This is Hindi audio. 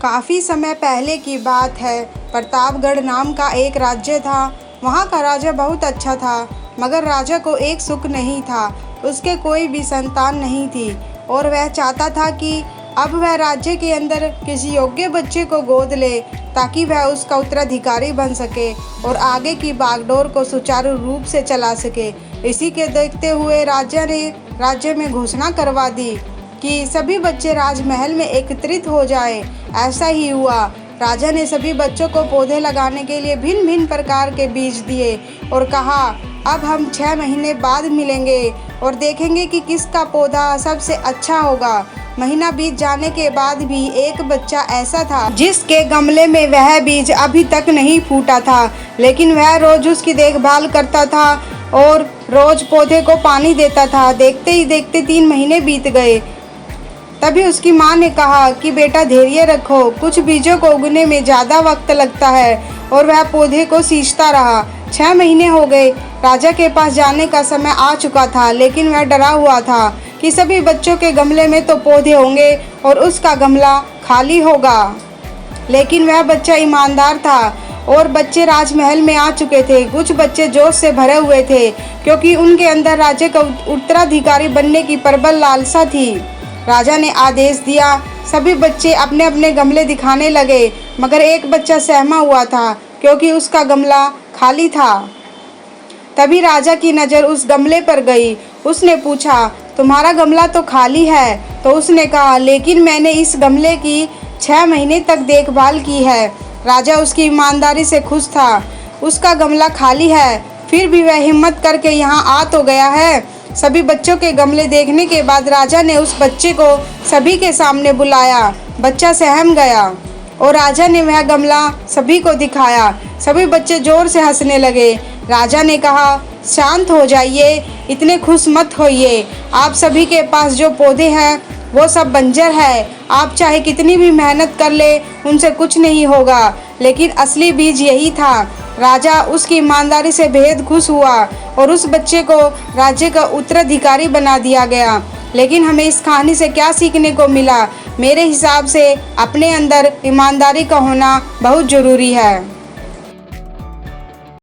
काफ़ी समय पहले की बात है। प्रतापगढ़ नाम का एक राज्य था। वहाँ का राजा बहुत अच्छा था, मगर राजा को एक सुख नहीं था। उसके कोई भी संतान नहीं थी और वह चाहता था कि अब वह राज्य के अंदर किसी योग्य बच्चे को गोद ले, ताकि वह उसका उत्तराधिकारी बन सके और आगे की बागडोर को सुचारू रूप से चला सके। इसी के देखते हुए राजा ने राज्य में घोषणा करवा दी कि सभी बच्चे राजमहल में एकत्रित हो जाएं। ऐसा ही हुआ। राजा ने सभी बच्चों को पौधे लगाने के लिए भिन्न भिन्न प्रकार के बीज दिए और कहा, अब हम 6 महीने बाद मिलेंगे और देखेंगे कि किसका पौधा सबसे अच्छा होगा। महीना बीत जाने के बाद भी एक बच्चा ऐसा था जिसके गमले में वह बीज अभी तक नहीं फूटा था, लेकिन वह रोज उसकी देखभाल करता था और रोज पौधे को पानी देता था। देखते ही देखते 3 महीने बीत गए। तभी उसकी माँ ने कहा कि बेटा धैर्य रखो, कुछ बीजों को उगने में ज़्यादा वक्त लगता है। और वह पौधे को सींचता रहा। 6 महीने हो गए। राजा के पास जाने का समय आ चुका था, लेकिन वह डरा हुआ था कि सभी बच्चों के गमले में तो पौधे होंगे और उसका गमला खाली होगा। लेकिन वह बच्चा ईमानदार था और बच्चे राजमहल में आ चुके थे। कुछ बच्चे जोश से भरे हुए थे, क्योंकि उनके अंदर राज्य का उत्तराधिकारी बनने की प्रबल लालसा थी। राजा ने आदेश दिया, सभी बच्चे अपने अपने गमले दिखाने लगे, मगर एक बच्चा सहमा हुआ था, क्योंकि उसका गमला खाली था। तभी राजा की नज़र उस गमले पर गई। उसने पूछा, तुम्हारा गमला तो खाली है। तो उसने कहा, लेकिन मैंने इस गमले की 6 महीने तक देखभाल की है। राजा उसकी ईमानदारी से खुश था। उसका गमला खाली है, फिर भी वह हिम्मत करके यहाँ आ तो गया है। सभी बच्चों के गमले देखने के बाद राजा ने उस बच्चे को सभी के सामने बुलाया। बच्चा सहम गया और राजा ने वह गमला सभी को दिखाया। सभी बच्चे जोर से हंसने लगे। राजा ने कहा, शांत हो जाइए, इतने खुश मत होइए। आप सभी के पास जो पौधे हैं वो सब बंजर है। आप चाहे कितनी भी मेहनत कर ले, उनसे कुछ नहीं होगा। लेकिन असली बीज यही था। राजा उसकी ईमानदारी से बेहद खुश हुआ और उस बच्चे को राज्य का उत्तराधिकारी बना दिया गया। लेकिन हमें इस कहानी से क्या सीखने को मिला? मेरे हिसाब से अपने अंदर ईमानदारी का होना बहुत ज़रूरी है।